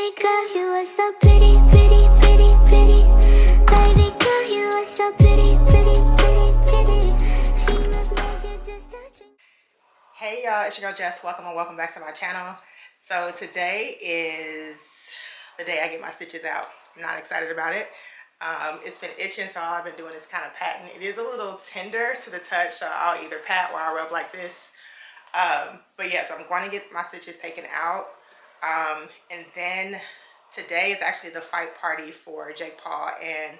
Baby girl, you are so pretty, pretty, pretty, pretty. Baby girl, you are so pretty, pretty, pretty, pretty. Females made you just a dream. Hey y'all, it's your girl Jess. Welcome and welcome back to my channel. So today is the day I get my stitches out. I'm not excited about it. It's been itching, so all I've been doing is kind of patting. It is a little tender to the touch, so I'll either pat or I'll rub like this. But yeah, so I'm going to get my stitches taken out. And then today is actually the fight party for Jake Paul and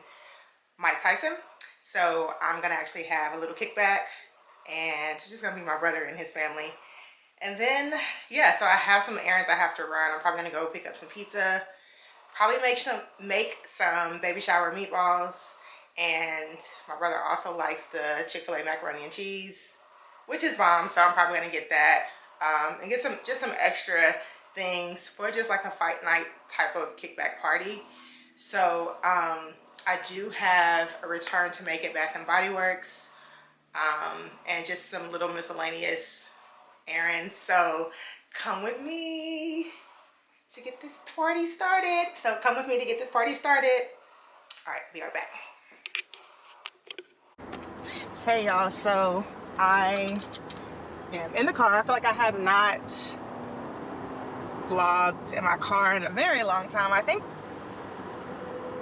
Mike Tyson. So I'm gonna actually have a little kickback, and it's just gonna be my brother and his family. And then yeah, so I have some errands I have to run. I'm probably gonna go pick up some pizza, probably make some baby shower meatballs, and my brother also likes the Chick-fil-A macaroni and cheese, which is bomb, so I'm probably gonna get that, and get some extra things for just like a fight night type of kickback party. So I do have a return to make at Bath and Body Works, and just some little miscellaneous errands. So come with me to get this party started. All right, be right back. Hey y'all, so I am in the car. I feel like I have not vlogged in my car in a very long time. I think,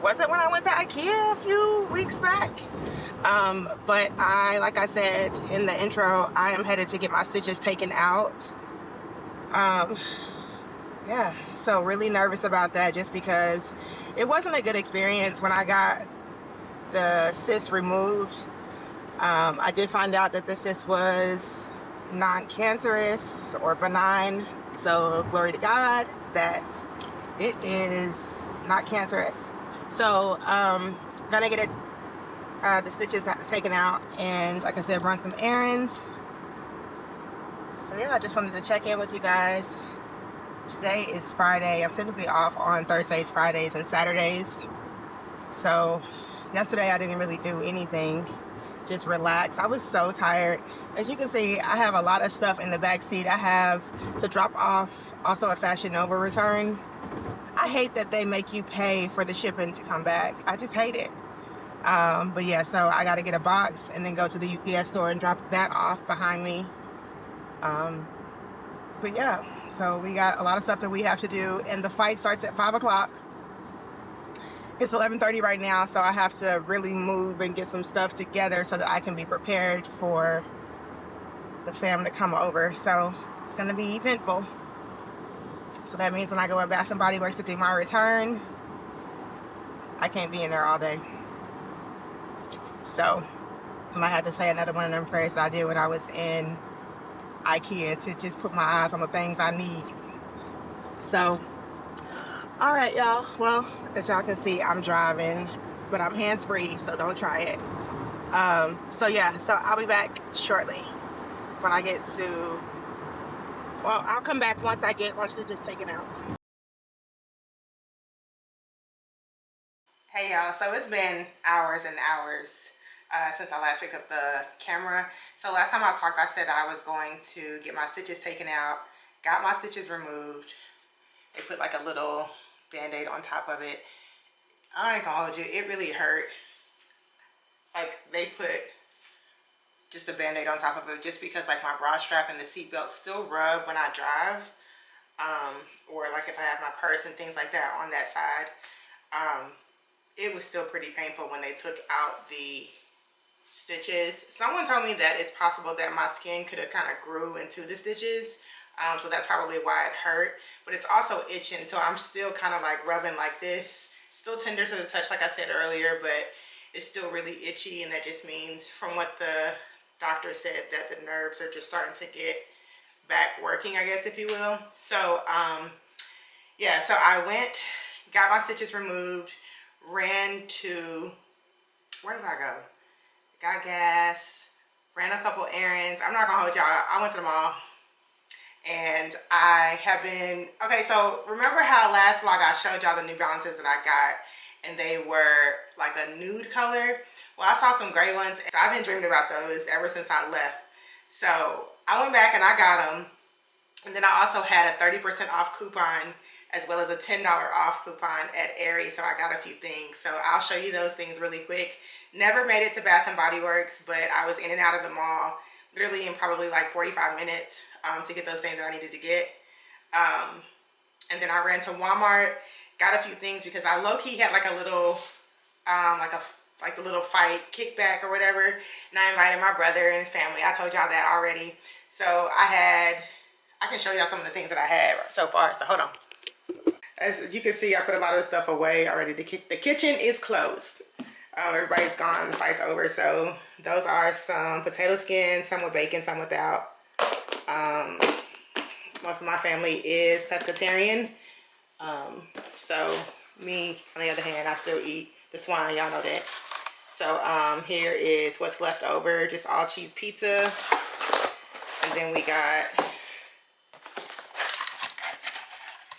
was it when I went to IKEA a few weeks back? But like I said in the intro, I am headed to get my stitches taken out. Yeah, so really nervous about that, just because it wasn't a good experience when I got the cyst removed. I did find out that the cyst was non-cancerous or benign, so glory to God that it is not cancerous. So gonna get the stitches taken out, and like I said, run some errands. So yeah, I just wanted to check in with you guys. Today is Friday. I'm typically off on Thursdays, Fridays, and Saturdays. So yesterday I didn't really do anything, just relax. I was so tired. As you can see, I have a lot of stuff in the back seat. I have to drop off also a Fashion Nova return. I hate that they make you pay for the shipping to come back. I just hate it. But yeah, so I got to get a box and then go to the UPS store and drop that off behind me. But yeah, so we got a lot of stuff that we have to do, and the fight starts at 5 o'clock. It's 11:30 right now, so I have to really move and get some stuff together so that I can be prepared for the fam to come over. So it's gonna be eventful. So that means when I go in Bath and Body Works to do my return, I can't be in there all day. So I might have to say another one of them prayers that I did when I was in IKEA, to just put my eyes on the things I need. So all right, y'all. Well, as y'all can see, I'm driving, but I'm hands-free, so don't try it. So yeah, so I'll be back shortly when I get to, well, I'll come back once I get my stitches taken out. Hey y'all, so it's been hours and hours since I last picked up the camera. So last time I talked, I said I was going to get my stitches taken out, got my stitches removed. They put like a little band-aid on top of it. I ain't gonna hold you, it really hurt. Like, they put just a band-aid on top of it just because like my bra strap and the seatbelt still rub when I drive, or like if I have my purse and things like that on that side. It was still pretty painful when they took out the stitches. Someone told me that it's possible that my skin could have kind of grew into the stitches, so that's probably why it hurt. But it's also itching, so I'm still kind of like rubbing like this. Still tender to the touch, like I said earlier, but it's still really itchy, and that just means, from what the doctor said, that the nerves are just starting to get back working, I guess, if you will. So yeah, so I went, got my stitches removed, ran to, where did I go? Got gas, ran a couple errands. I'm not gonna hold y'all, I went to the mall. And I have been, okay, so remember how last vlog I showed y'all the New Balances that I got, and they were like a nude color? Well, I saw some gray ones, so I've been dreaming about those ever since I left. So I went back and I got them. And then I also had a 30% off coupon as well as a $10 off coupon at Aerie. So I got a few things. So I'll show you those things really quick. Never made it to Bath & Body Works, but I was in and out of the mall literally in probably like 45 minutes to get those things that I needed to get. And then I ran to Walmart, got a few things because I low-key had like a little, like the little fight kickback or whatever. And I invited my brother and family. I told y'all that already. So I can show y'all some of the things that I had so far. So hold on. As you can see, I put a lot of the stuff away already. The kitchen is closed. Everybody's gone, the fight's over. So those are some potato skins, some with bacon, some without. Most of my family is pescatarian. So me, on the other hand, I still eat the swine, y'all know that. So here is what's left over, just all cheese pizza. And then we got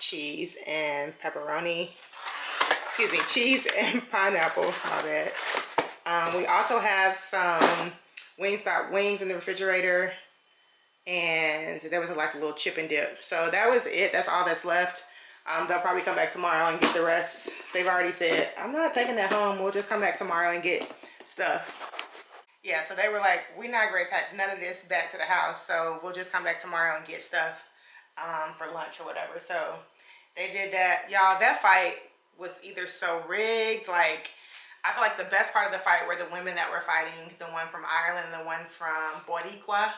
cheese and pepperoni. Excuse me, cheese and pineapple, my bad. We also have some Wingstop wings in the refrigerator. And there was like a little chip and dip. So that was it. That's all that's left. They'll probably come back tomorrow and get the rest. They've already said, I'm not taking that home. We'll just come back tomorrow and get stuff. Yeah, so they were like, we're not going to pack none of this back to the house. So we'll just come back tomorrow and get stuff for lunch or whatever. So they did that. Y'all, that fight was either so rigged. Like, I feel like the best part of the fight were the women that were fighting. The one from Ireland and the one from Boricua.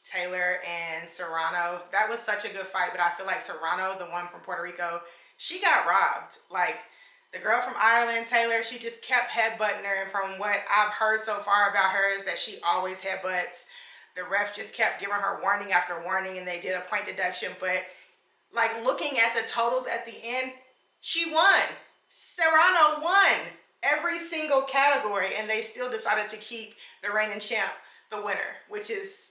Taylor and Serrano. That was such a good fight, but I feel like Serrano, the one from Puerto Rico, she got robbed. Like, the girl from Ireland, Taylor, she just kept headbutting her, and from what I've heard so far about her is that she always headbutts. The ref just kept giving her warning after warning, and they did a point deduction, but like looking at the totals at the end, she won. Serrano won every single category, and they still decided to keep the reigning champ the winner, which is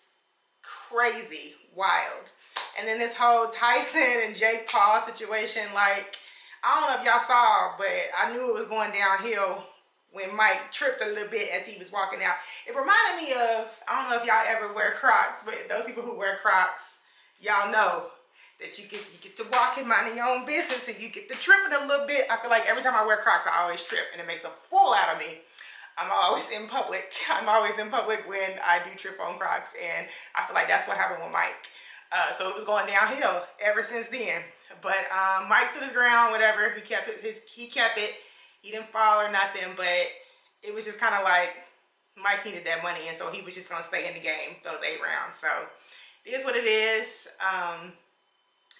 crazy wild. And then this whole Tyson and Jake Paul situation, like, I don't know if y'all saw, but I knew it was going downhill when Mike tripped a little bit as he was walking out. It reminded me of, I don't know if y'all ever wear Crocs, but those people who wear Crocs, y'all know that you get to walk and mind your own business, and you get to tripping a little bit. I feel like every time I wear Crocs, I always trip, and it makes a fool out of me. I'm always in public. I'm always in public when I do trip on Crocs, and I feel like that's what happened with Mike. So it was going downhill ever since then. But Mike stood his ground, whatever. He kept it. He didn't fall or nothing, but it was just kind of like Mike needed that money, and so he was just gonna stay in the game those 8 rounds. So it is what it is.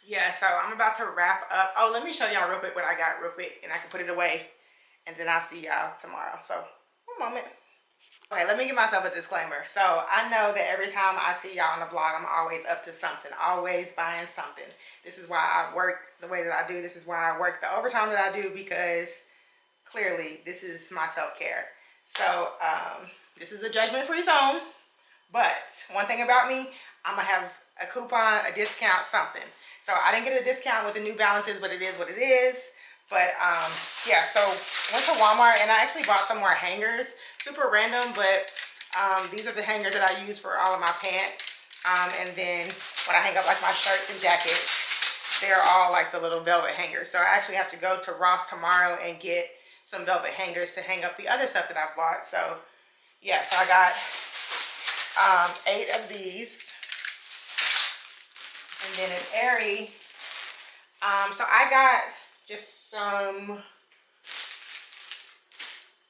Yeah. So I'm about to wrap up. Oh, let me show y'all real quick what I got real quick, and I can put it away, and then I'll see y'all tomorrow. So. One moment. Okay, let me give myself a disclaimer. So I know that every time I see y'all on the vlog, I'm always up to something, always buying something. This is why I work the way that I do. This is why I work the overtime that I do, because clearly this is my self-care. So this is a judgment-free zone, but one thing about me, I'm gonna have a coupon, a discount, something. So I didn't get a discount with the New Balances, but it is what it is. But yeah, so went to Walmart and I actually bought some more hangers. Super random, but these are the hangers that I use for all of my pants. And then when I hang up like my shirts and jackets, they're all like the little velvet hangers. So I actually have to go to Ross tomorrow and get some velvet hangers to hang up the other stuff that I've bought. So yeah, so I got 8 of these. And then in Aerie, so I got just some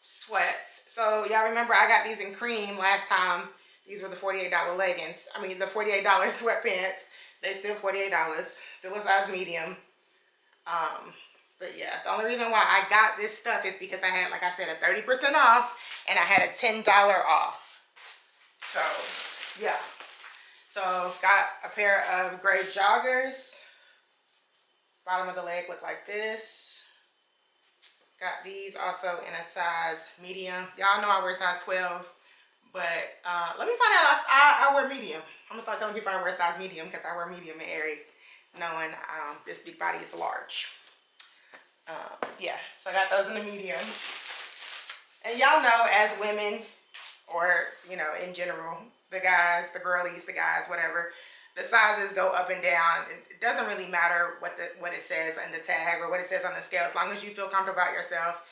sweats. So y'all remember I got these in cream last time. These were the $48 leggings. I mean the $48 sweatpants. They still $48. Still a size medium. But yeah, the only reason why I got this stuff is because I had, like I said, a 30% off and I had a $10 off. So yeah. So got a pair of gray joggers. Bottom of the leg look like this. Got these also in a size medium. Y'all know I wear size 12, but let me find out. I wear medium. I'm gonna start telling people I wear size medium because I wear medium in Aerie, knowing this big body is large. Yeah, so I got those in the medium. And y'all know, as women, or you know, in general, the guys, the girlies, the guys, whatever, the sizes go up and down. It doesn't really matter what it says in the tag or what it says on the scale. As long as you feel comfortable about yourself,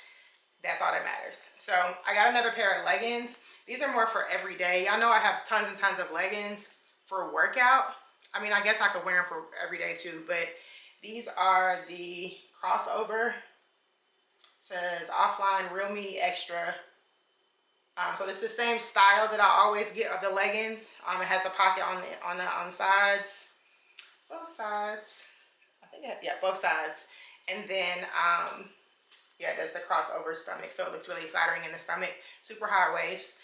that's all that matters. So I got another pair of leggings. These are more for every day. Y'all know I have tons and tons of leggings for workout. I mean, I guess I could wear them for every day too, but these are the crossover. It says offline real me extra. So it's the same style that I always get of the leggings. It has the pocket on the sides, both sides. I think yeah, both sides. And then yeah, it does the crossover stomach, so it looks really flattering in the stomach. Super high waist.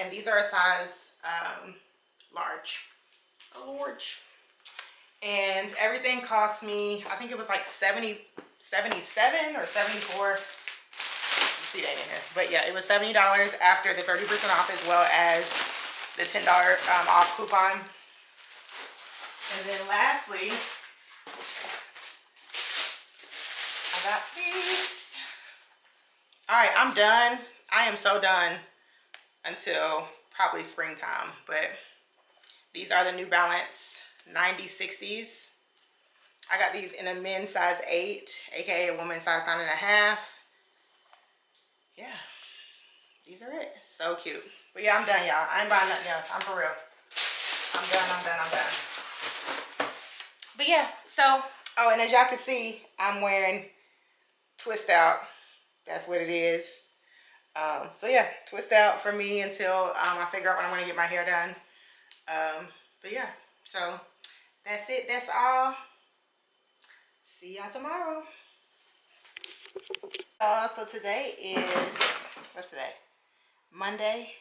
And these are a size large. A large. And everything cost me, I think it was like 77 or 74. See that in here, but yeah, it was $70 after the 30% off, as well as the $10 off coupon. And then lastly, I got these. All right, I'm done. I am so done until probably springtime, but these are the New Balance 9060s. I got these in a men's size 8, aka a woman's size 9.5. Yeah, these are it. So cute. But yeah, I'm done, y'all. I ain't buying nothing else. I'm for real. I'm done. But yeah, so, oh, and as y'all can see, I'm wearing twist out. That's what it is. So yeah, twist out for me until I figure out when I'm going to get my hair done. But yeah, so that's it. That's all. See y'all tomorrow. So today is, what's today? Monday,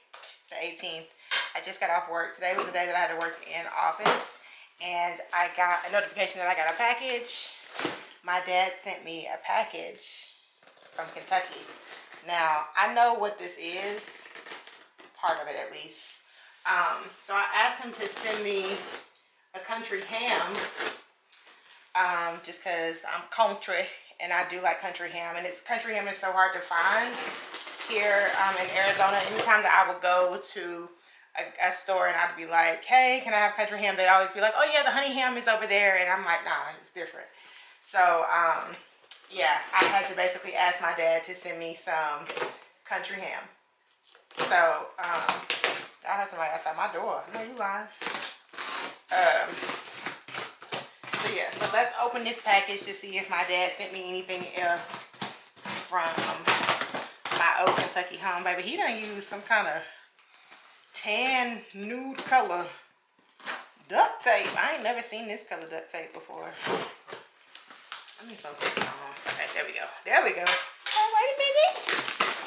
the 18th. I just got off work. Today was the day that I had to work in office, and I got a notification that I got a package. My dad sent me a package from Kentucky. Now, I know what this is, part of it at least. So I asked him to send me a country ham, just because I'm country. And I do like country ham, and country ham is so hard to find here in Arizona. Anytime that I would go to a store and I'd be like, hey, can I have country ham? They'd always be like, oh yeah, the honey ham is over there. And I'm like, nah, it's different. So yeah, I had to basically ask my dad to send me some country ham. So I have somebody outside my door. No, you lying. So yeah, so let's open this package to see if my dad sent me anything else from my old Kentucky home. Baby, he done used some kind of tan nude color duct tape. I ain't never seen this color duct tape before. Let me focus on. Okay, there we go. There we go. Oh, wait a minute.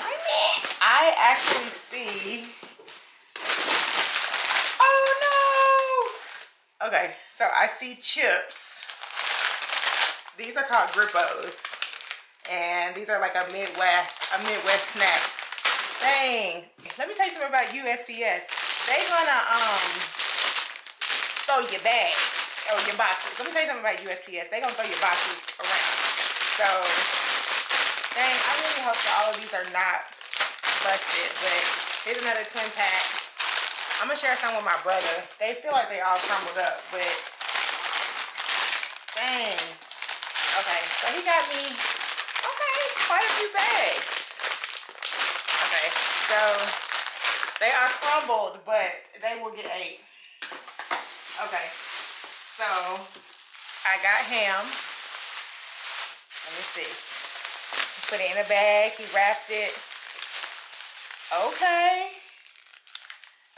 Wait a minute. I actually see. Oh no. Okay, so I see chips. These are called Grippos, and these are like a Midwest snack. Dang. Let me tell you something about USPS. They gonna throw your bag or your boxes. Let me tell you something about USPS. They gonna throw your boxes around. So, dang, I really hope that all of these are not busted. But here's another twin pack. I'm gonna share some with my brother. They feel like they all crumbled up, but dang. Okay, so he got me, quite a few bags. Okay, so they are crumbled, but they will get ate. Okay, so I got ham. Let me see. Put it in a bag. He wrapped it. Okay.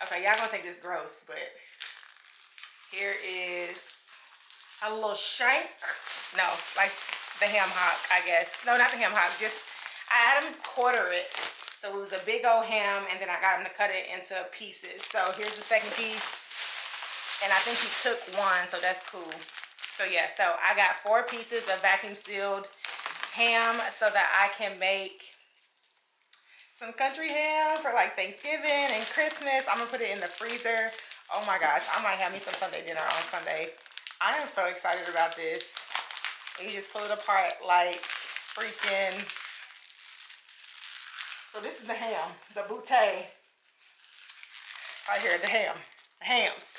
Okay, y'all gonna think this is gross, but here is a little shank. No, like the ham hock, I guess. No, not the ham hock. Just, I had him quarter it. So it was a big old ham, and then I got him to cut it into pieces. So here's the second piece. And I think he took one, so that's cool. So yeah, so I got 4 pieces of vacuum sealed ham so that I can make some country ham for like Thanksgiving and Christmas. I'm gonna put it in the freezer. Oh my gosh, I might have me some Sunday dinner on Sunday. I am so excited about this. You just pull it apart like freaking. So this is the ham, the bootay. Right here, the ham, the hams.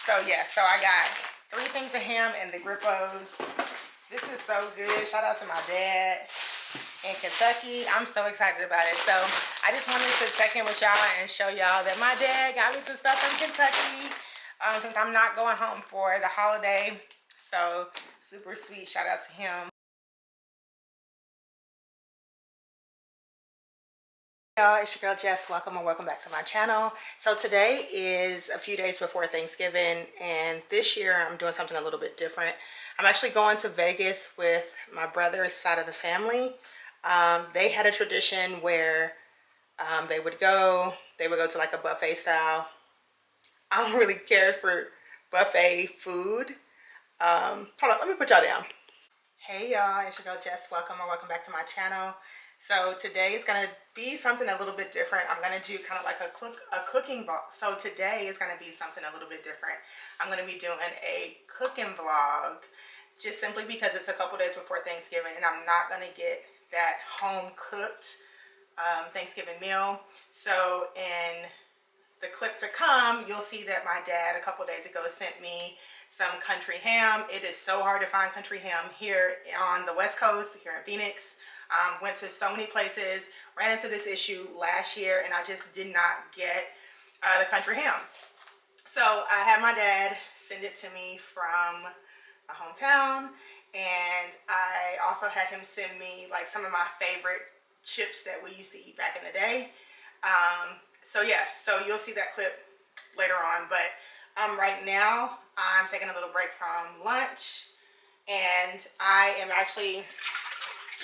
So yeah, so I got 3 things of ham and the Grippos. This is so good. Shout out to my dad in Kentucky. I'm so excited about it. So I just wanted to check in with y'all and show y'all that my dad got me some stuff from Kentucky since I'm not going home for the holiday. So super sweet. Shout out to him. Y'all, it's your girl Jess. Welcome and welcome back to my channel. So today is a few days before Thanksgiving, and this year I'm doing something a little bit different. I'm actually going to Vegas with my brother's side of the family. They had a tradition where they would go to like a buffet style. I don't really care for buffet food. Hold on, let me put y'all down. Hey y'all, it's your girl Jess. Welcome or welcome back to my channel. So today is gonna be something a little bit different. I'm gonna do kind of like a cooking vlog. So today is gonna be something a little bit different. I'm gonna be doing a cooking vlog just simply because it's a couple days before Thanksgiving and I'm not gonna get that home cooked Thanksgiving meal. So in the clip to come, you'll see that my dad a couple days ago sent me some country ham. It is so hard to find country ham here on the West Coast, here in Phoenix. Went to so many places, ran into this issue last year, and I just did not get the country ham. So I had my dad send it to me from my hometown, and I also had him send me like some of my favorite chips that we used to eat back in the day. So yeah, so you'll see that clip later on, but right now I'm taking a little break from lunch, and I am actually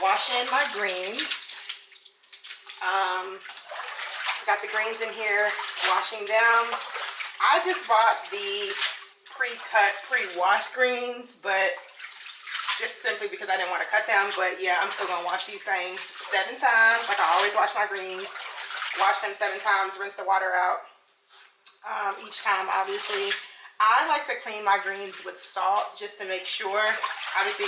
washing my greens. Got the greens in here, washing them. I just bought the pre-cut, pre-washed greens, but just simply because I didn't want to cut them. But yeah, I'm still gonna wash these things 7 times, like I always wash my greens. Wash them 7 times, rinse the water out each time, obviously. I like to clean my greens with salt just to make sure. Obviously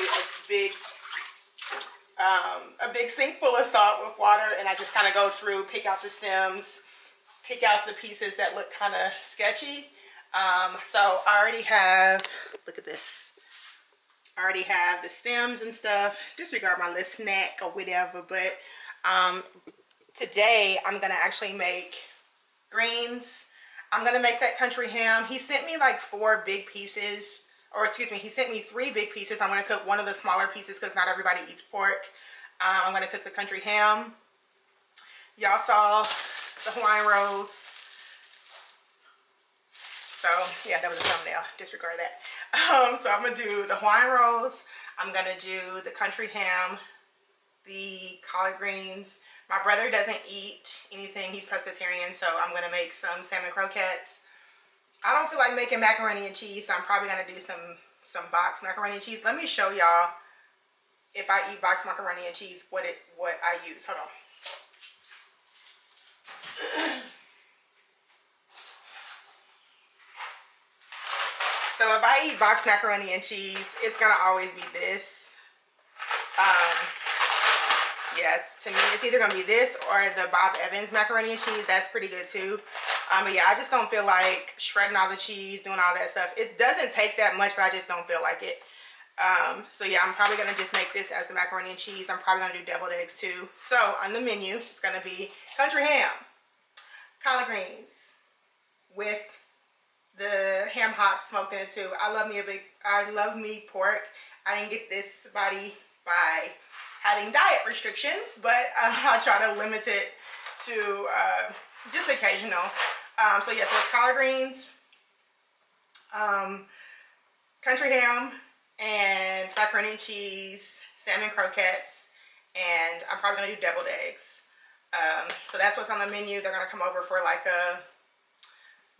a big sink full of salt with water, and I just kind of go through, pick out the stems, pick out the pieces that look kind of sketchy. So I already have, look at this. I already have the stems and stuff. Disregard my little snack or whatever, but today I'm gonna actually make greens. I'm gonna make that country ham. He sent me like 4 big pieces, or excuse me, he sent me 3 big pieces. I'm gonna cook one of the smaller pieces because not everybody eats pork. I'm gonna cook the country ham. Y'all saw the Hawaiian rolls. So yeah, that was a thumbnail, disregard that. So I'm gonna do the Hawaiian rolls. I'm gonna do the country ham, the collard greens. My brother doesn't eat anything, he's pescatarian, so I'm gonna make some salmon croquettes. I don't feel like making macaroni and cheese, so I'm probably gonna do some boxed macaroni and cheese. Let me show y'all if I eat boxed macaroni and cheese what I use. Hold on. So if I eat boxed macaroni and cheese, it's gonna always be this. Yeah, to me, it's either gonna be this or the Bob Evans macaroni and cheese. That's pretty good too. But yeah, I just don't feel like shredding all the cheese, doing all that stuff. It doesn't take that much, but I just don't feel like it. So yeah, I'm probably gonna just make this as the macaroni and cheese. I'm probably gonna do deviled eggs too. So on the menu, it's gonna be country ham, collard greens with the ham hocks smoked in it too. I love me pork. I didn't get this body by having diet restrictions, but I try to limit it to just occasional. So yeah, so it's collard greens, country ham, and macaroni and cheese, salmon croquettes, and I'm probably gonna do deviled eggs. So that's what's on the menu. They're gonna come over for like a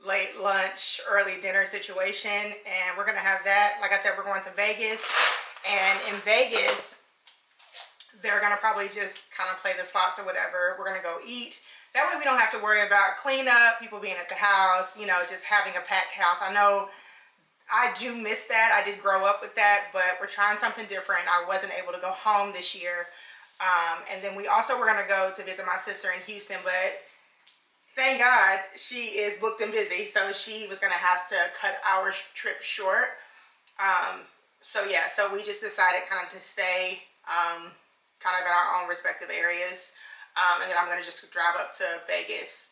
late lunch, early dinner situation, and we're gonna have that. Like I said, we're going to Vegas, and in Vegas, they're gonna probably just kind of play the slots or whatever. We're gonna go eat. That way we don't have to worry about cleanup, people being at the house, you know, just having a packed house. I know I do miss that. I did grow up with that, but we're trying something different. I wasn't able to go home this year. And then we also were gonna go to visit my sister in Houston, but thank God she is booked and busy, so she was gonna have to cut our trip short. So yeah, so we just decided kind of to stay kind of in our own respective areas, and then I'm gonna just drive up to Vegas.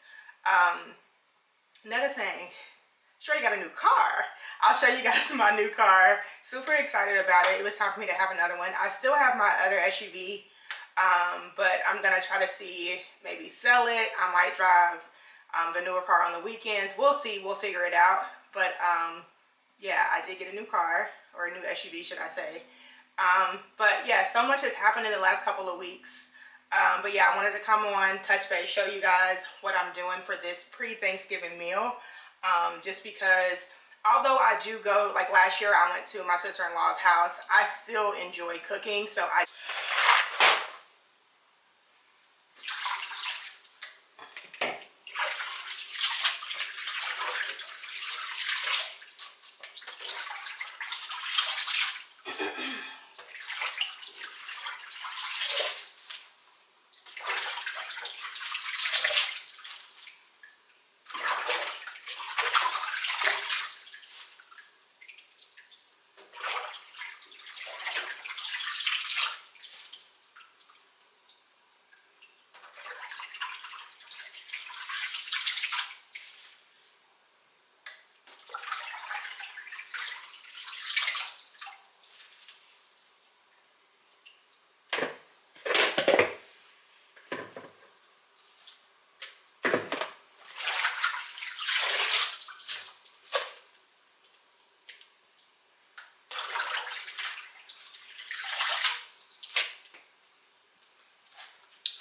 Another thing, Shorty got a new car. I'll show you guys my new car. Super excited about it. It was time for me to have another one. I still have my other SUV, but I'm gonna try to see, maybe sell it. I might drive the newer car on the weekends. We'll see, we'll figure it out. But yeah, I did get a new car, or a new SUV should I say. But yeah, so much has happened in the last couple of weeks. But yeah, I wanted to come on, touch base, show you guys what I'm doing for this pre-Thanksgiving meal. Just because although I do go, like last year I went to my sister-in-law's house, I still enjoy cooking. So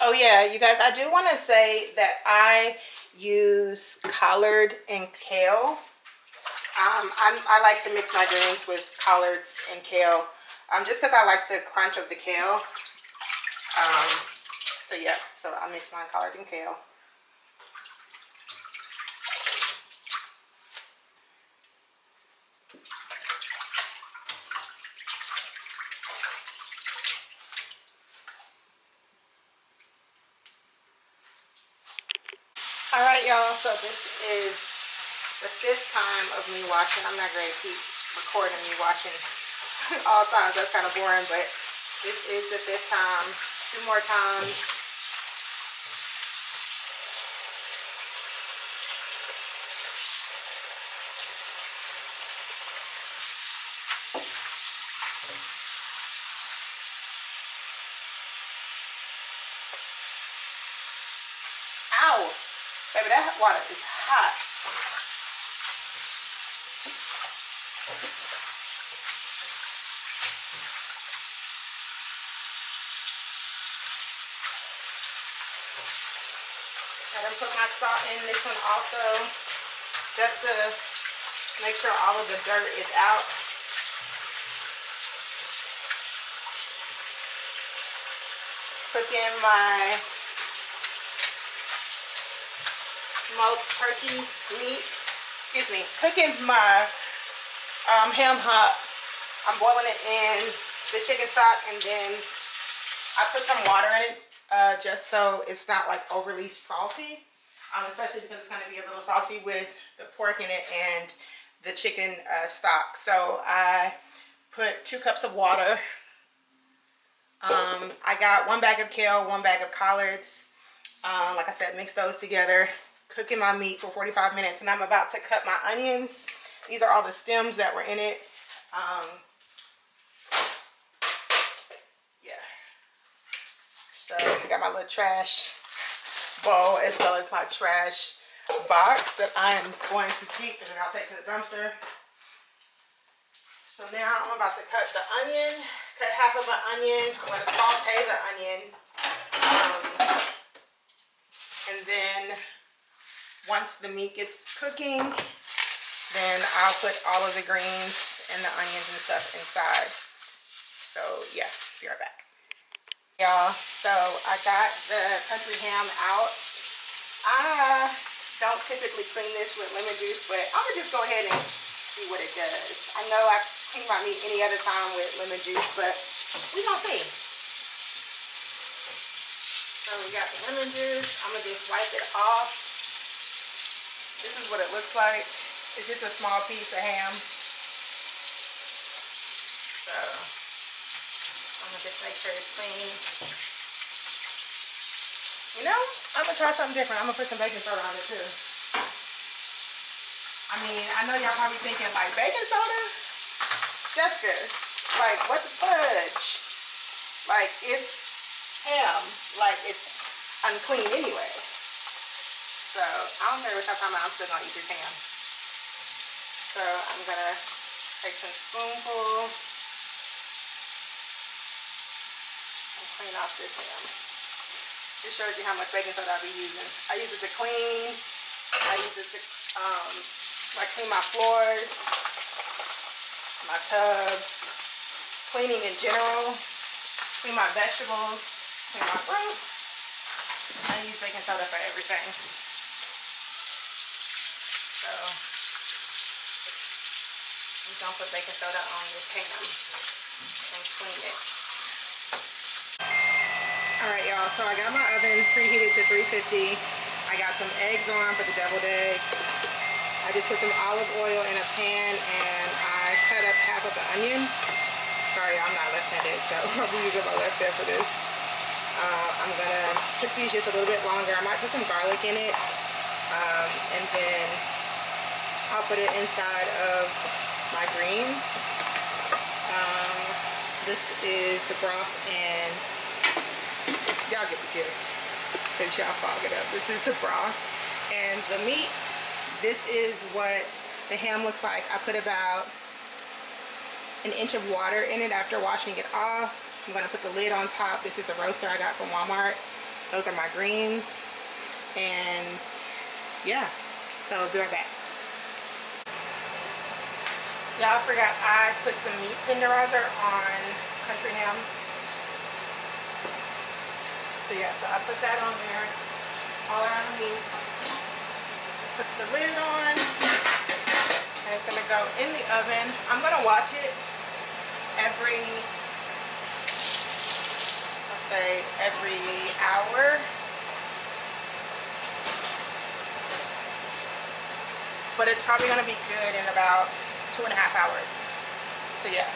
oh yeah, you guys, I do want to say that I use collard and kale. I like to mix my greens with collards and kale, just because I like the crunch of the kale. So yeah, so I mix my collard and kale. All right, y'all, so this is the 5th time of me watching. I'm not going to keep recording me watching all times. That's kind of boring, but this is the 5th time. 2 more times. Ow! Baby, that water is hot. I done put my salt in this one also, just to make sure all of the dirt is out. Cooking my smoked turkey meat. Excuse me. Cooking my ham hock. I'm boiling it in the chicken stock, and then I put some water in it just so it's not like overly salty, especially because it's going to be a little salty with the pork in it and the chicken stock. So I put 2 cups of water. I got 1 bag of kale, 1 bag of collards. Like I said, mix those together. Cooking my meat for 45 minutes, and I'm about to cut my onions. These are all the stems that were in it. Yeah. So I got my little trash bowl as well as my trash box that I am going to keep, and then I'll take to the dumpster. So now I'm about to cut the onion. Cut half of an onion. I'm going to saute the onion. And then once the meat gets cooking, then I'll put all of the greens and the onions and stuff inside. So yeah, be right back. Y'all, so I got the country ham out. I don't typically clean this with lemon juice, but I'm gonna just go ahead and see what it does. I know I clean my meat any other time with lemon juice, but we gonna see. So we got the lemon juice. I'm gonna just wipe it off. This is what it looks like. It's just a small piece of ham. So I'm gonna just make sure it's clean. You know, I'm gonna try something different. I'm gonna put some baking soda on it too. I mean, I know y'all probably thinking like baking soda? Jessica, like what the fudge? Like it's ham. Like it's unclean anyway. So I don't care what y'all talking about, I'm still gonna eat this ham. So I'm gonna take some spoonful and clean off this ham. This shows you how much baking soda I'll be using. I use it to clean. I use it to like clean my floors, my tubs, cleaning in general, clean my vegetables, clean my fruit. I use baking soda for everything. So I'm gonna put baking soda on this ham and clean it. Alright y'all, so I got my oven preheated to 350. I got some eggs on for the deviled eggs. I just put some olive oil in a pan and I cut up half of the onion. Sorry, I'm not left-handed, so I'll be using my left hand for this. I'm gonna cook these just a little bit longer. I might put some garlic in it, and then I'll put it inside of my greens. This is the broth, and y'all get the gift because y'all fog it up. This is the broth and the meat. This is what the ham looks like. I put about an inch of water in it after washing it off. I'm gonna put the lid on top. This is a roaster I got from Walmart. Those are my greens. And yeah, so I'll be right back. Y'all forgot I put some meat tenderizer on country ham. So yeah, so I put that on there, all around the meat. Put the lid on, and it's gonna go in the oven. I'm gonna watch it every, let's say every hour. But it's probably gonna be good in about 2.5 hours. So yeah.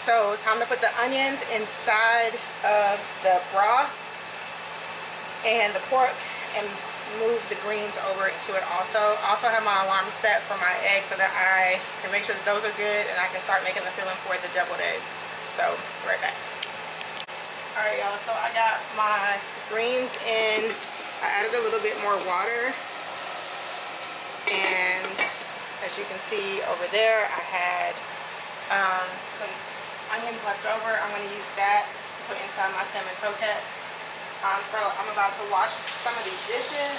So time to put the onions inside of the broth and the pork and move the greens over into it also. Also have my alarm set for my eggs so that I can make sure that those are good and I can start making the filling for the deviled eggs. So, right back. Alright y'all, so I got my greens in. I added a little bit more water. And as you can see over there, I had some onions left over. I'm going to use that to put inside my salmon croquettes. So I'm about to wash some of these dishes.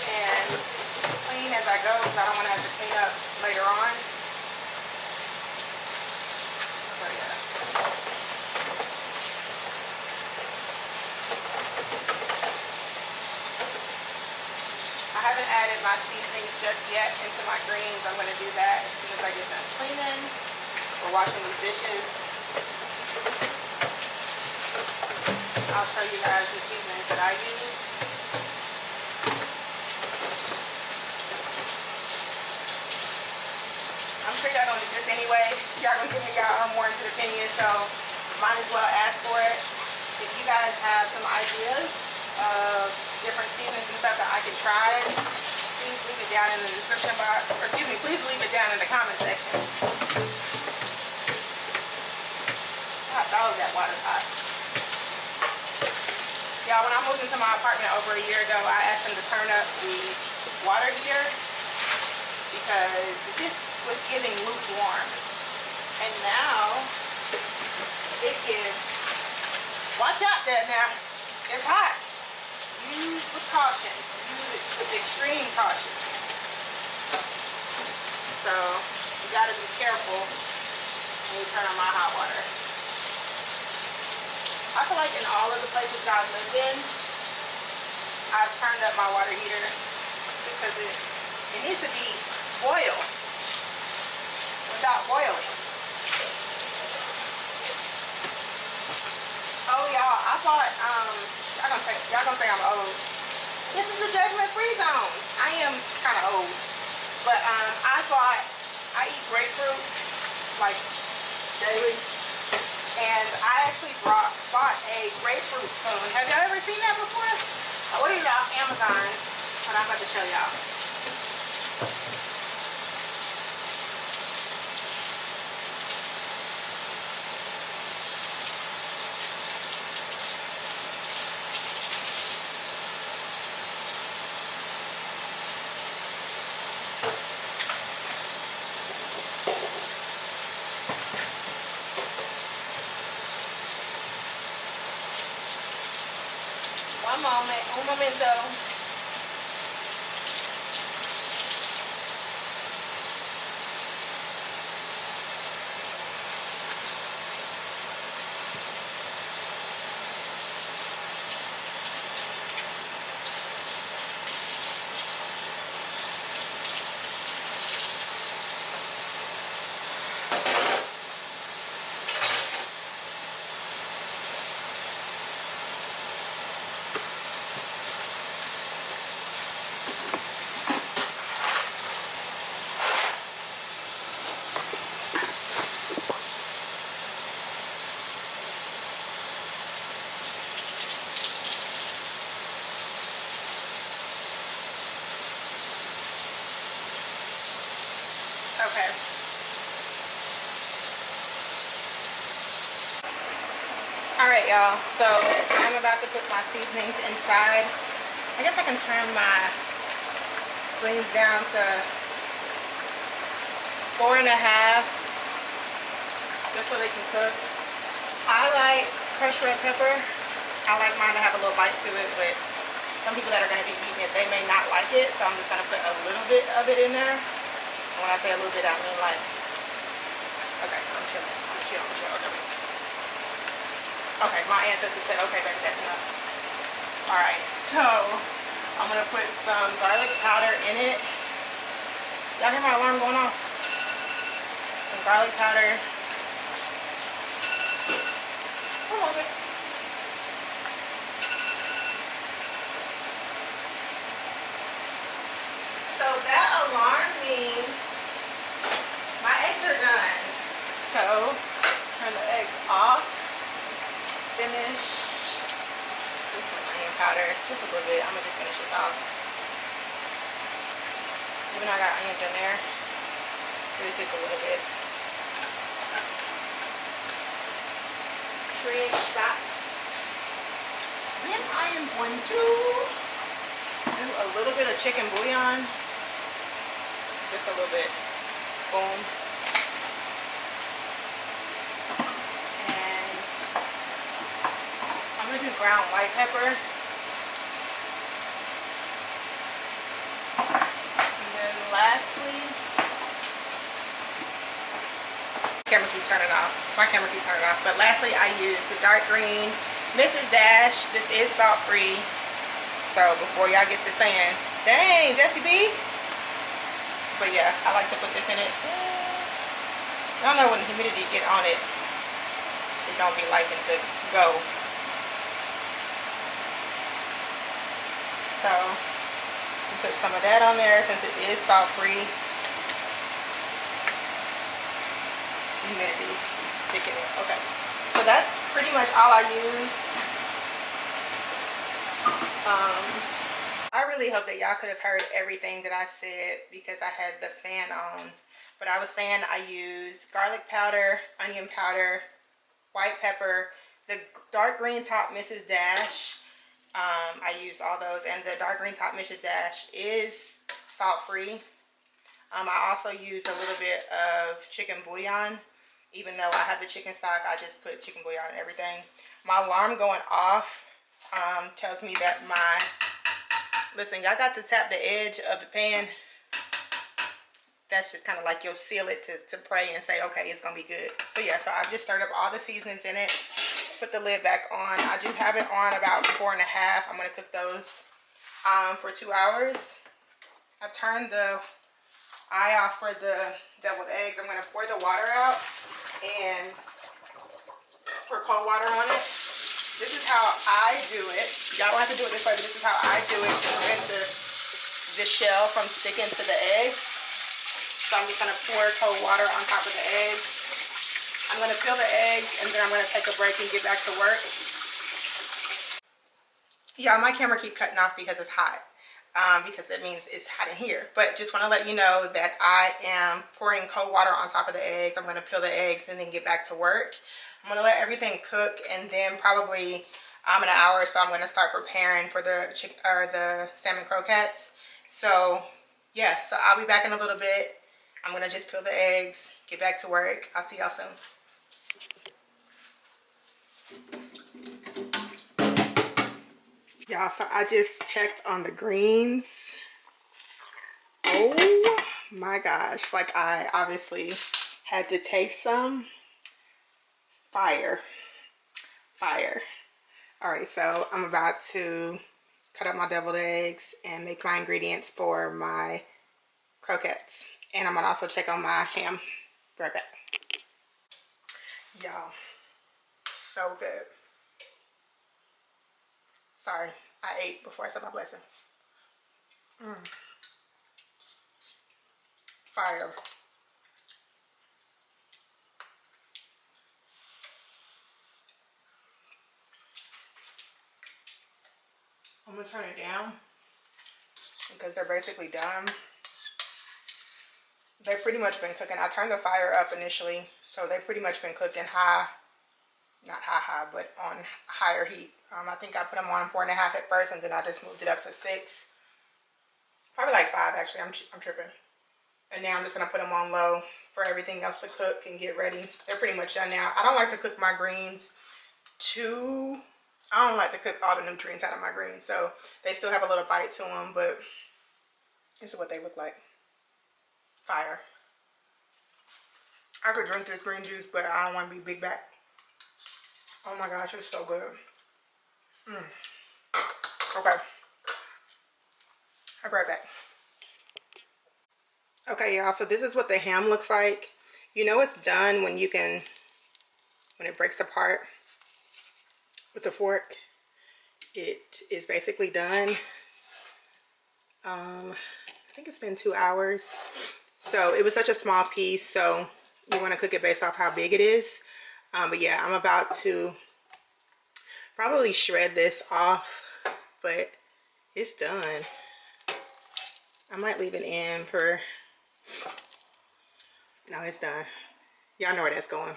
And clean as I go because I don't want to have to clean up later on. So yeah. I haven't added my seasonings just yet into my greens. I'm going to do that as soon as I get done cleaning or washing these dishes. I'll show you guys the seasonings that I use. I'm sure y'all don't do this anyway. Y'all gonna give me your own more into the opinion, so might as well ask for it. If you guys have some ideas of different seasonings and stuff that I can try, please leave it down in the description box, or excuse me, please leave it down in the comment section. God, all of that water's hot. Y'all, when I moved into my apartment over a year ago, I asked them to turn up the water heater because this was giving lukewarm. And now it gives, watch out there now, it's hot. Use with caution. Use it with extreme caution. So you gotta be careful when you turn on my hot water. I feel like in all of the places that I've lived in, I've turned up my water heater because it needs to be boiled without boiling. thought, y'all gonna say I'm old. This is a judgment-free zone. I am kind of old. But I thought I eat grapefruit like daily. And I actually bought a grapefruit spoon. Have y'all ever seen that before? I ordered it off Amazon, but I'm about to show y'all. One moment, un momento. Okay. Alright, y'all. So I'm about to put my seasonings inside. I guess I can turn my greens down to 4.5, just so they can cook. I like crushed red pepper. I like mine to have a little bite to it, but some people that are going to be eating it, they may not like it, so I'm just going to put a little bit of it in there. And when I say a little bit, I mean like, okay, I'm chill, okay. Okay, my ancestors said, okay, baby, that's enough. Alright, so I'm going to put some garlic powder in it. Y'all hear my alarm going off? Some garlic powder. One moment. So that alarm means my eggs are done. So turn the eggs off. Finish. Just some onion powder, just a little bit. I'm gonna just finish this off. Even though I got onions in there, there's just a little bit. Shred shots. Then I am going to do a little bit of chicken bouillon. Just a little bit. Boom. And I'm gonna do ground white pepper. And then lastly, camera keeps turning off. My camera keeps turning off. But lastly, I use the dark green Mrs. Dash. This is salt free. So before y'all get to saying, dang, JessyBee. But yeah, I like to put this in it. Y'all know when the humidity get on it, it don't be liking to go. So put some of that on there since it is salt free. Humidity, stick it in. Okay, so that's pretty much all I use. I really hope that y'all could have heard everything that I said because I had the fan on. But I was saying I use garlic powder, onion powder, white pepper, the dark green top Mrs. Dash. I use all those, and the dark green top Mrs. Dash is salt free. I also used a little bit of chicken bouillon. Even though I have the chicken stock, I just put chicken bouillon and everything. My alarm going off tells me that my, listen, y'all got to tap the edge of the pan. That's just kind of like you'll seal it to pray and say, okay, it's gonna be good. So yeah, so I've just stirred up all the seasonings in it. Put the lid back on. I do have it on about 4.5. I'm gonna cook those for 2 hours. I've turned the eye off for the deviled eggs. I'm gonna pour the water out and pour cold water on it. This is how I do it. Y'all don't have to do it this way, but this is how I do it to prevent the shell from sticking to the eggs. So I'm just gonna pour cold water on top of the eggs. I'm gonna peel the eggs and then I'm gonna take a break and get back to work. Yeah, my camera keep cutting off because it's hot. Because that means it's hot in here. But just want to let you know that I am pouring cold water on top of the eggs. I'm going to peel the eggs and then get back to work. I'm going to let everything cook, and then probably in an hour or so I'm going to start preparing for the salmon croquettes. So yeah, so I'll be back in a little bit. I'm going to just peel the eggs, get back to work. I'll see y'all soon. Y'all, so I just checked on the greens. Oh my gosh, like I obviously had to taste some. Fire. All right, so I'm about to cut up my deviled eggs and make my ingredients for my croquettes. And I'm gonna also check on my ham. Be right back. Y'all, so good. Sorry, I ate before I said my blessing. Fire. I'm gonna turn it down because they're basically done. They've pretty much been cooking. I turned the fire up initially, so they've pretty much been cooking high, not high, but on higher heat. I think I put them on 4.5 at first, and then I just moved it up to 6. Probably like 5 actually. I'm tripping. And now I'm just gonna put them on low for everything else to cook and get ready. They're pretty much done now. I don't like to cook my greens too. I don't like to cook all the nutrients out of my greens, so they still have a little bite to them, but this is what they look like. Fire. I could drink this green juice, but I don't want to be big back. Oh my gosh, it's so good. Okay. I'll be right back. Okay, y'all, so this is what the ham looks like. You know it's done when it breaks apart with the fork. It is basically done. I think it's been 2 hours. So it was such a small piece, so you want to cook it based off how big it is. But yeah, I'm about to probably shred this off, but it's done. I might leave it in for, no, it's done. Y'all know where that's going.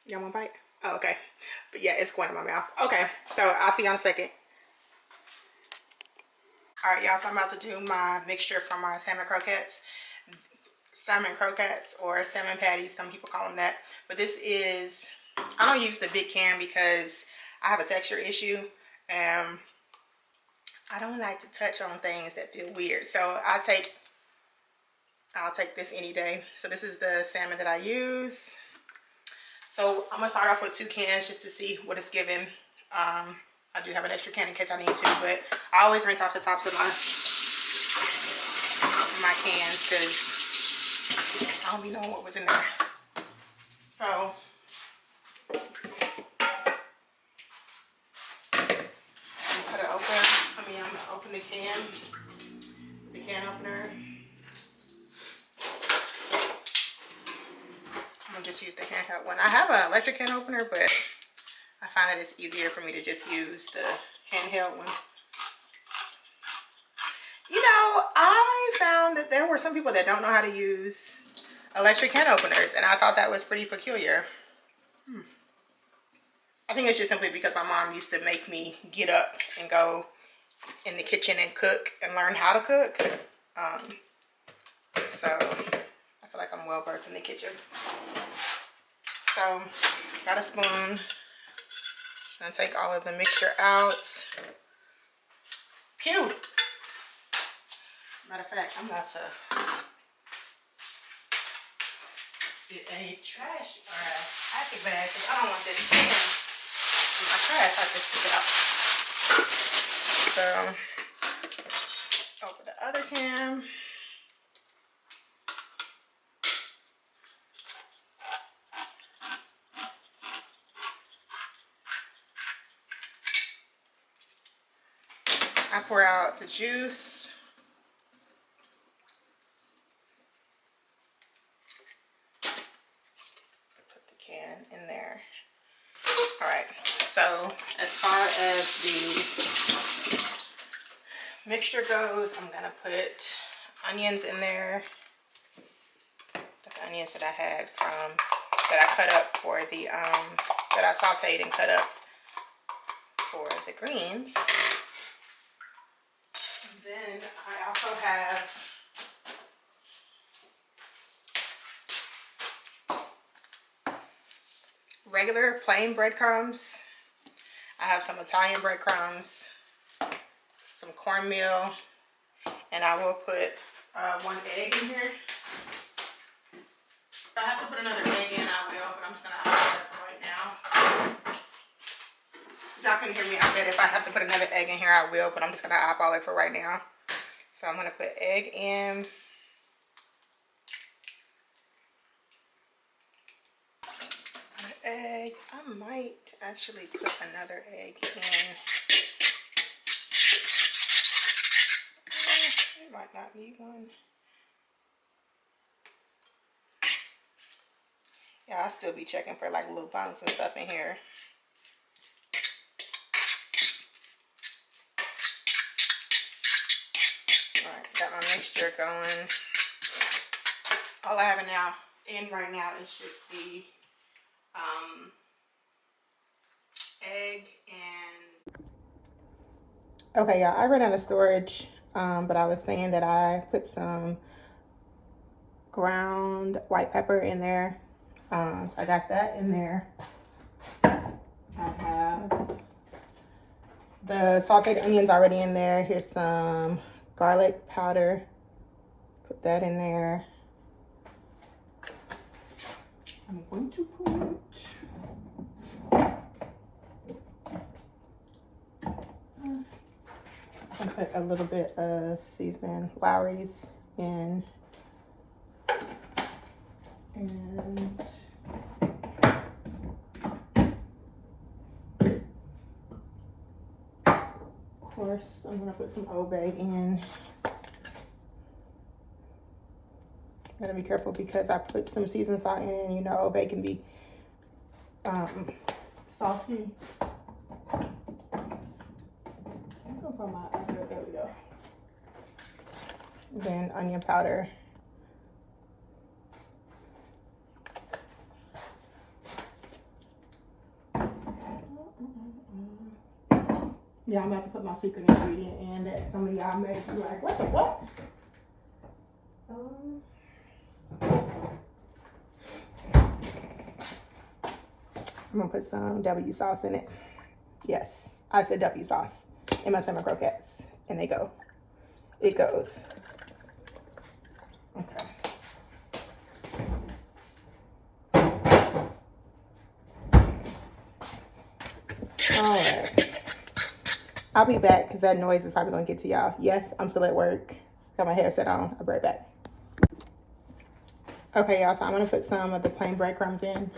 Y'all want a bite? Oh, okay. But yeah, it's going in my mouth. Okay, so I'll see y'all in a second. All right, y'all, so I'm about to do my mixture from our salmon croquettes. Salmon croquettes or salmon patties, some people call them that. But this is, I don't use the big can because I have a texture issue. And I don't like to touch on things that feel weird. So I'll take this any day. So this is the salmon that I use. So I'm gonna start off with 2 cans just to see what it's giving. I do have an extra can in case I need to, but I always rinse off the tops of my cans because I don't be knowing what was in there. So I'm gonna open. I'm gonna open the can with the can opener. I'm gonna just use the handheld one. I have an electric can opener, but I find that it's easier for me to just use the handheld one. You know, I found that there were some people that don't know how to use electric can openers, and I thought that was pretty peculiar. I think it's just simply because my mom used to make me get up and go in the kitchen and cook and learn how to cook. So I feel like I'm well versed in the kitchen. So got a spoon. Gonna take all of the mixture out. Pew! Matter of fact, I'm about to get a trash or a plastic bag because I don't want this can in my trash. I just took it out. So open the other can. pour out the juice. Put the can in there. All right, so as far as the mixture goes, I'm gonna put onions in there. The onions that I had from, that I cut up for the, that I sauteed and cut up for the greens. And then I also have regular plain breadcrumbs. I have some Italian breadcrumbs, some cornmeal, and I will put 1 egg in here. If I have to put another egg in, I will, but I'm just gonna eyeball it for right now. Y'all can hear me. I said if I have to put another egg in here, I will, but I'm just gonna eyeball it for right now. So I'm gonna put egg in. An egg. I might actually put another egg in. It might not need one. Yeah, I'll still be checking for like little bumps and stuff in here. Alright, got my mixture going. All I have now in right now is just the egg and... Okay, y'all, I ran out of storage, but I was saying that I put some ground white pepper in there. So I got that in there. I have the sauteed onions already in there. Here's some garlic powder. Put that in there. I'm going to put a little bit of seasoned Lowry's in. And of course, I'm gonna put some Old Bay in. Gotta be careful because I put some seasoned salt in, and you know Old Bay can be salty. I'm gonna put my other, there we go. Then onion powder. Yeah, I'm about to put my secret ingredient in that some of y'all may be like, what the what? I'm gonna put some W sauce in it. Yes, I said W sauce in my salmon croquettes, and they go. It goes. Okay. All right. I'll be back because that noise is probably gonna get to y'all. Yes, I'm still at work. Got my headset on. I'll be right back. Okay, y'all, so I'm gonna put some of the plain breadcrumbs in.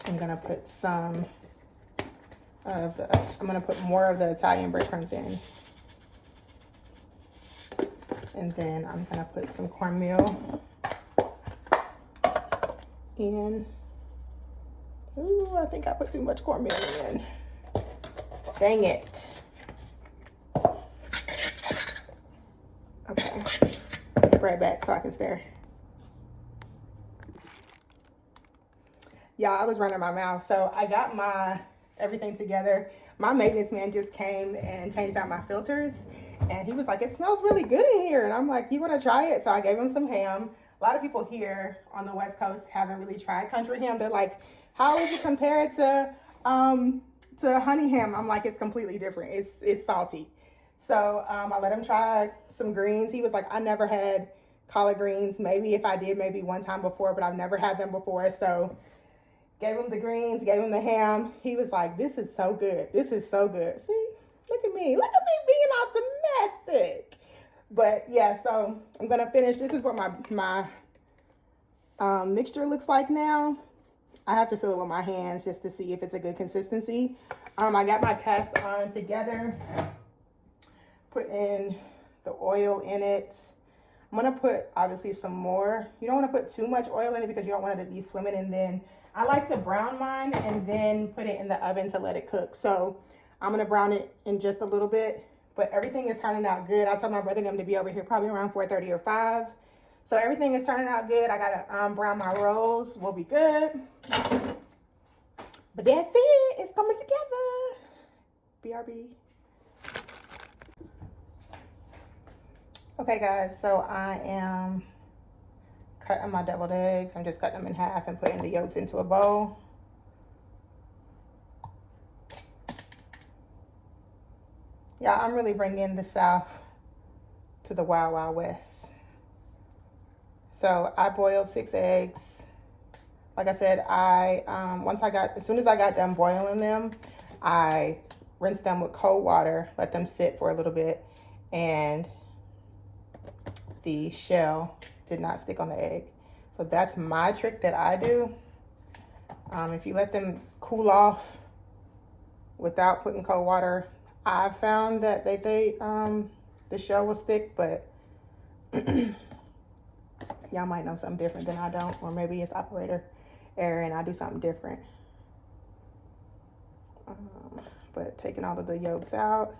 I'm gonna put some of the, I'm gonna put more of the Italian breadcrumbs in. And then I'm gonna put some cornmeal in. Ooh, I think I put too much cornmeal in. Dang it. Okay, right back so I can stare. Y'all, I was running my mouth, so I got my everything together. My maintenance man just came and changed out my filters, and he was like, it smells really good in here. And I'm like, you want to try it? So I gave him some ham. A lot of people here on the West Coast haven't really tried country ham. They're like, how is it compared to honey ham? I'm like, it's completely different. It's salty. So I let him try some greens. He was like, I never had collard greens. Maybe if I did, maybe one time before, but I've never had them before. So gave him the greens, gave him the ham. He was like, this is so good. This is so good. See, look at me being optimistic. But yeah, so I'm gonna finish. This is what my mixture looks like now. I have to feel it with my hands just to see if it's a good consistency. I got my cast iron together, put in the oil in it. I'm gonna put obviously some more. You don't want to put too much oil in it because you don't want it to be swimming. And then I like to brown mine and then put it in the oven to let it cook. So I'm gonna brown it in just a little bit, but everything is turning out good. I told my brother and them to be over here probably around 4:30 or 5. So everything is turning out good. I gotta brown my rolls. We'll be good. But that's it. It's coming together. BRB. Okay, guys. So I am cutting my deviled eggs. I'm just cutting them in half and putting the yolks into a bowl. Yeah, I'm really bringing the South to the Wild Wild West. So I boiled 6 eggs. Like I said, as soon as I got done boiling them, I rinsed them with cold water, let them sit for a little bit, and the shell did not stick on the egg. So that's my trick that I do. If you let them cool off without putting cold water, I've found that the shell will stick, but y'all might know something different than I don't, or maybe it's operator error and I do something different. But taking all of the yolks out.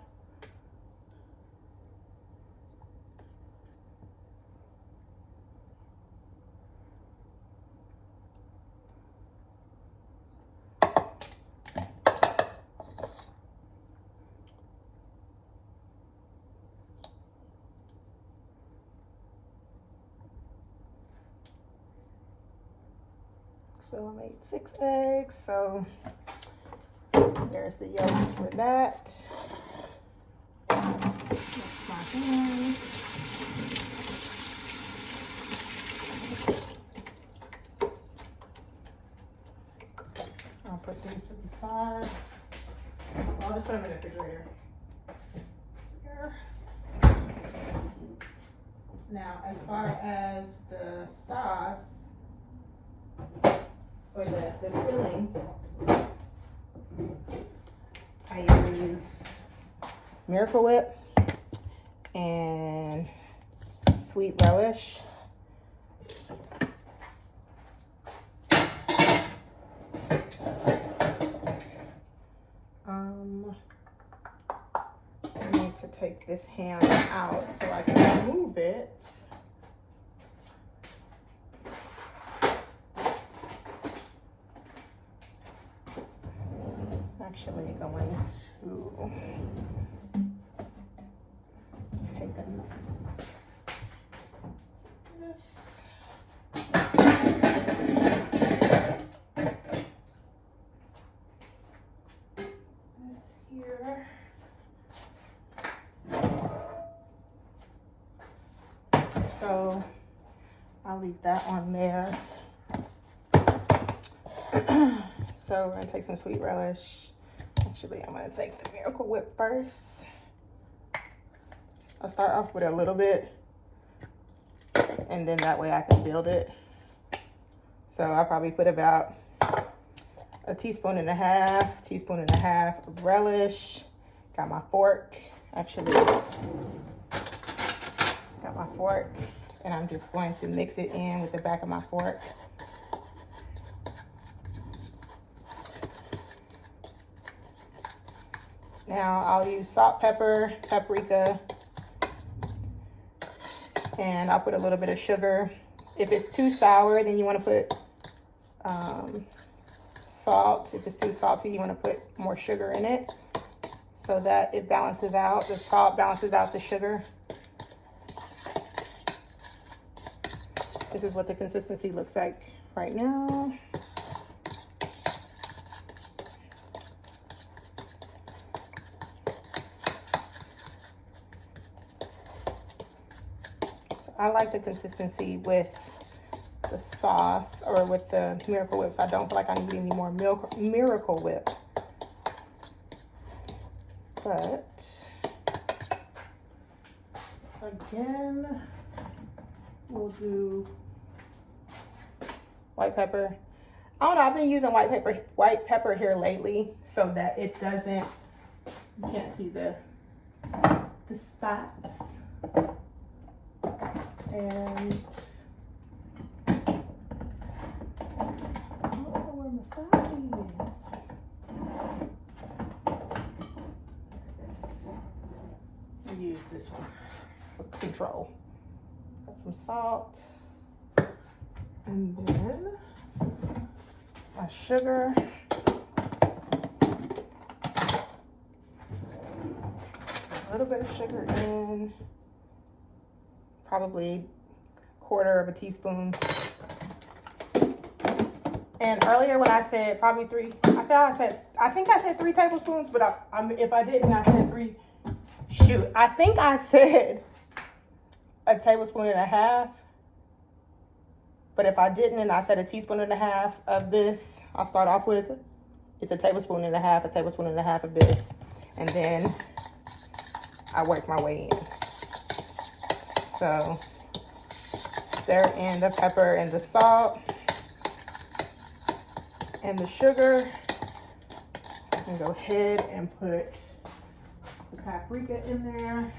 So I made 6 eggs, so there's the yolks for that. That's my hand. I'll put these to the side. I'll just put them in the refrigerator. Here. Now, as far as the sauce, or the filling, I use Miracle Whip and sweet relish. I need to take this ham out so I can remove it. Actually going to take this. Here. So I'll leave that on there. So we're gonna take some sweet relish. Actually, I'm gonna take the Miracle Whip first. I'll start off with a little bit, and then that way I can build it. So I'll probably put about a teaspoon and a half of relish. Got my fork, actually. Got my fork, and I'm just going to mix it in with the back of my fork. Now I'll use salt, pepper, paprika, and I'll put a little bit of sugar. If it's too sour, then you want to put salt. If it's too salty, you want to put more sugar in it so that it balances out. The salt balances out the sugar. This is what the consistency looks like right now. I like the consistency with the sauce or with the Miracle Whips. I don't feel like I need any more Miracle Whip. But again, we'll do white pepper. I don't know, I've been using white pepper here lately so that it doesn't, you can't see the spots. And I don't know where my side is. I'll use this one for control. Got some salt. And then my sugar. A little bit of sugar in. Probably 1/4 of a teaspoon. And earlier when I said probably 3, I think I said 3 tablespoons, but if I didn't, I said 3. Shoot, I think I said 1.5 tablespoons. But if I didn't and I said 1.5 teaspoons of this, I'll start off with, it's 1.5 tablespoons, 1.5 tablespoons of this. And then I work my way in. So stir in the pepper and the salt and the sugar. I can go ahead and put the paprika in there.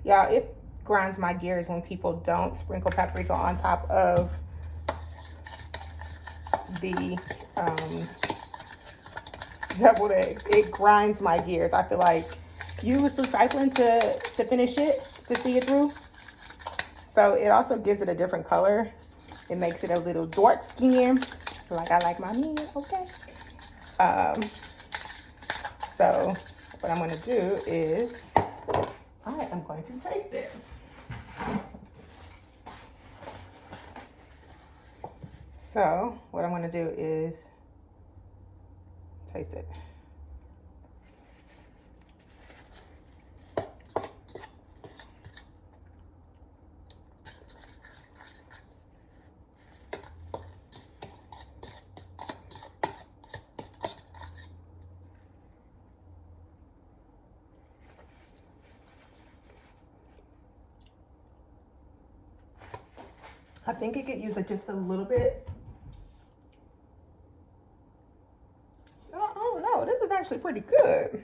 Y'all, it grinds my gears when people don't sprinkle paprika on top of the deviled eggs. It grinds my gears. I feel like you was too trifling to finish it, to see it through. So it also gives it a different color. It makes it a little dark skin, like I like my meat, okay? So what I'm gonna do is, I am going to taste it. So what I'm going to do is taste it. I think it could use it just a little bit. I don't know. This is actually pretty good.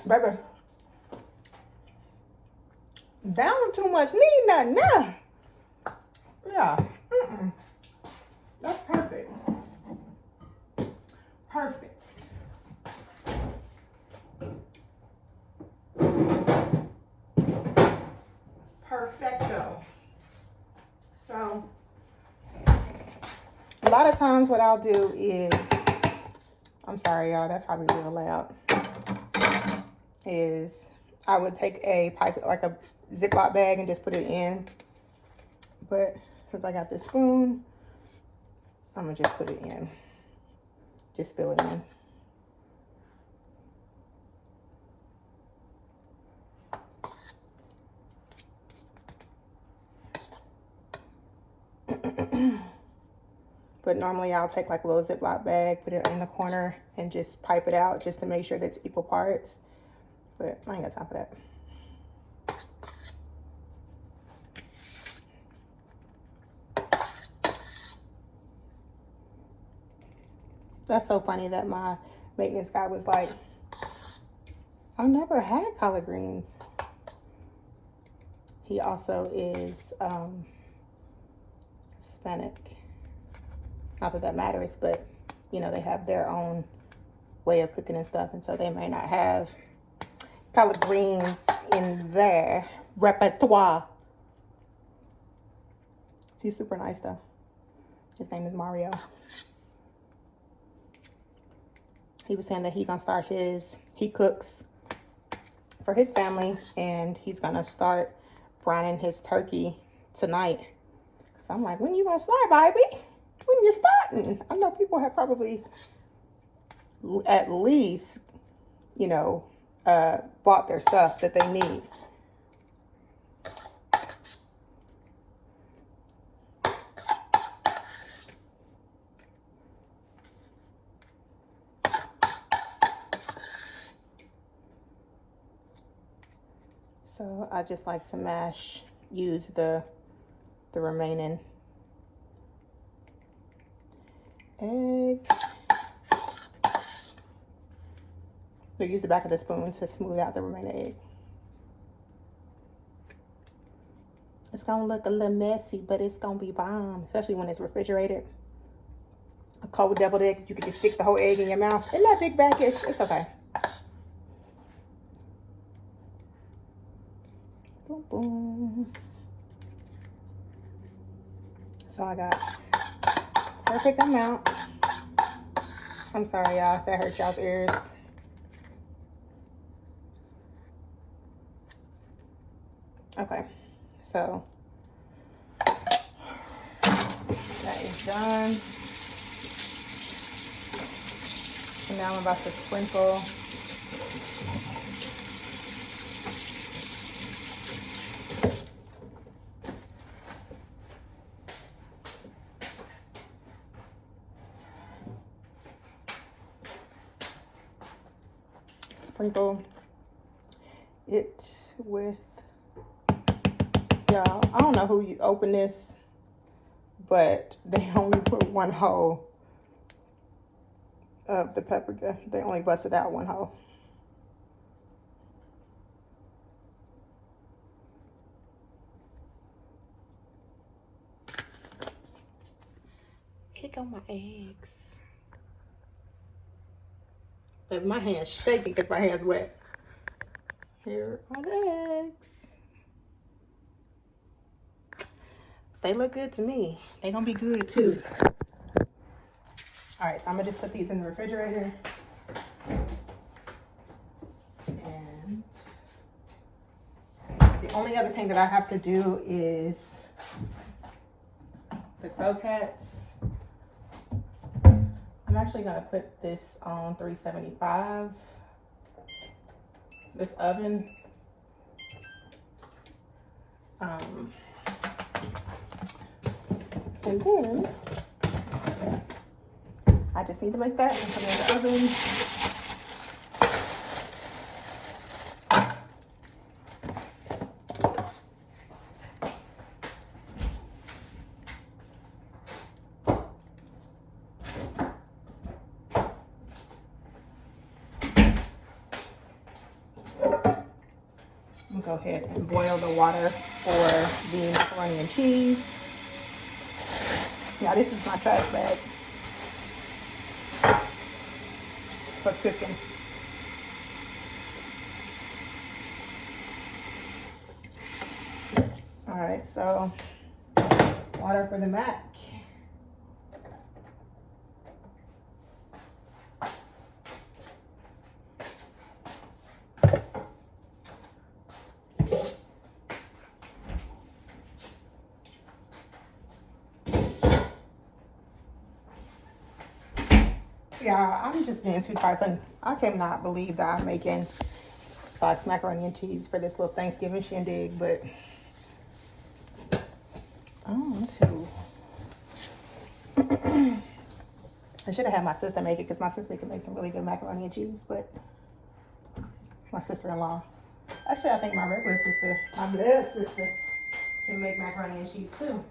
Baby, that one too much. Need nothing now. Yeah. That's perfect. Perfect. Perfecto. So, a lot of times what I'll do is, I'm sorry y'all, that's probably real loud, is I would take a pipe, like a Ziploc bag, and just put it in. But since I got this spoon, I'm gonna just put it in. Just spill it in. But normally I'll take like a little Ziploc bag, put it in the corner, and just pipe it out just to make sure that's equal parts. But I ain't got time for that. That's so funny that my maintenance guy was like, I've never had collard greens. He also is Hispanic. Not that that matters, but you know, they have their own way of cooking and stuff, and so they may not have collard greens in their repertoire. He's super nice though. His name is Mario. He was saying that he's gonna start he cooks for his family, and he's gonna start brining his turkey tonight. So I'm like, when you gonna start, baby? When you starting? I know people have probably at least, you know, bought their stuff that they need. So I just like to use the remaining egg. So use the back of the spoon to smooth out the remaining egg. It's gonna look a little messy, but it's gonna be bomb, especially when it's refrigerated. A cold deviled egg, you can just stick the whole egg in your mouth. Isn't that big backish? It's okay. Boom, boom. So I got perfect amount. I'm sorry, y'all, if that hurt y'all's ears. Okay, so that is done. And now I'm about to sprinkle it with, y'all, I don't know who you open this, but they only put one hole of the paprika. They only busted out one hole. Here go my eggs. But my hand's shaking because my hand's wet. Here are the eggs. They look good to me. They gonna be good too. All right, so I'm gonna just put these in the refrigerator. And the only other thing that I have to do is the croquettes. I'm actually gonna put this on 375, this oven. And then I just need to make that and put it in the oven. Go ahead and boil the water for the macaroni and cheese. Now this is my trash bag for cooking. All right, so water for the mac. Yeah, I'm just being too trifling. I cannot believe that I'm making boxed macaroni and cheese for this little Thanksgiving shindig, but I want to. I should have had my sister make it because my sister can make some really good macaroni and cheese, but my sister-in-law. Actually, I think my regular sister, my blood sister, can make macaroni and cheese too.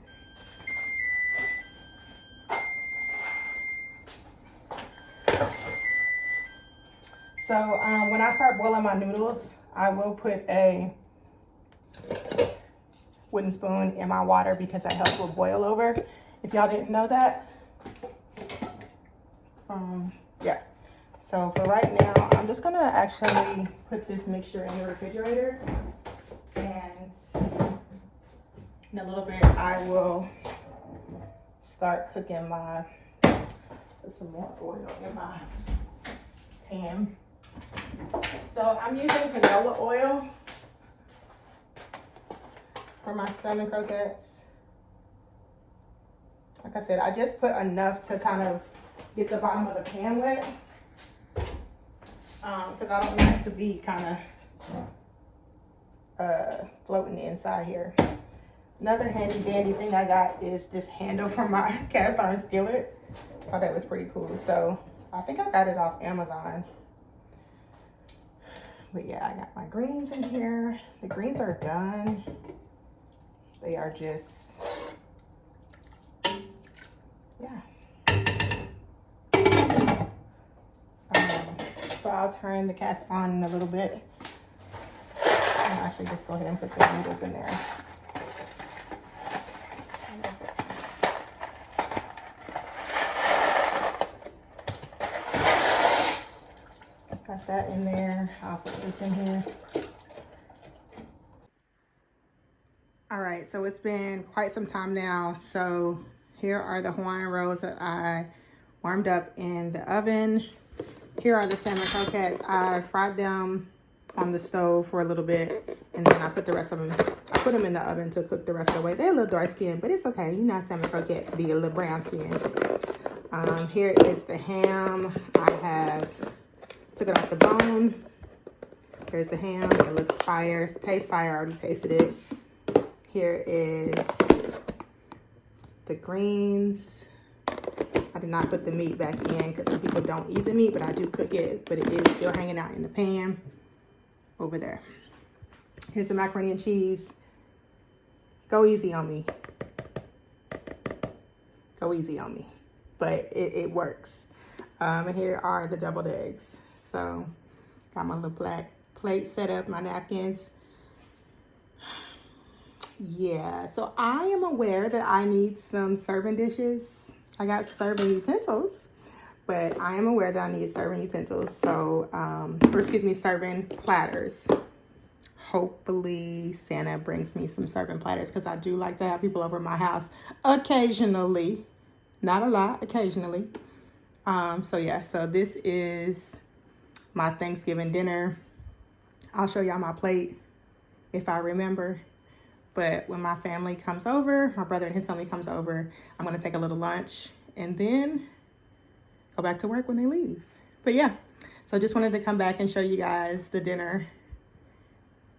So when I start boiling my noodles, I will put a wooden spoon in my water because that helps with boil over. If y'all didn't know that. Yeah. So for right now, I'm just gonna actually put this mixture in the refrigerator, and in a little bit I will start cooking my, put some more oil in my pan. So I'm using canola oil for my salmon croquettes. Like I said, I just put enough to kind of get the bottom of the pan wet, because I don't want it to be kind of floating inside here. Another handy dandy thing I got is this handle for my cast iron skillet. I thought that was pretty cool. So I think I got it off Amazon. But yeah, I got my greens in here. The greens are done. They are just, yeah. So I'll turn the cast on in a little bit. And actually just go ahead and put the noodles in there. Got that in there. I'll put this in here. All right, so it's been quite some time now. So here are the Hawaiian rolls that I warmed up in the oven. Here are the salmon croquettes. I fried them on the stove for a little bit, and then I put the rest of them, I put them in the oven to cook the rest of the way. They're a little dark skin, but it's okay. You know, salmon croquettes be a little brown skin. Here is the ham. I took it off the bone. Here's the ham. It looks fire. Tastes fire. I already tasted it. Here is the greens. I did not put the meat back in because some people don't eat the meat, but I do cook it. But it is still hanging out in the pan over there. Here's the macaroni and cheese. Go easy on me. Go easy on me. But it works. And here are the deviled eggs. So got my little black plate set up, my napkins. Yeah, so I am aware that I need some serving dishes. I got serving utensils, but I am aware that I need serving utensils. So, serving platters. Hopefully Santa brings me some serving platters because I do like to have people over my house occasionally. Not a lot, occasionally. So this is my Thanksgiving dinner. I'll show y'all my plate if I remember. But when my family comes over, my brother and his family comes over, I'm going to take a little lunch and then go back to work when they leave. But yeah, so just wanted to come back and show you guys the dinner.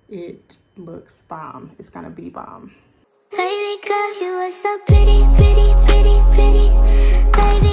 It looks bomb. It's going to be bomb. Baby girl, you are so pretty, pretty, pretty, pretty. Baby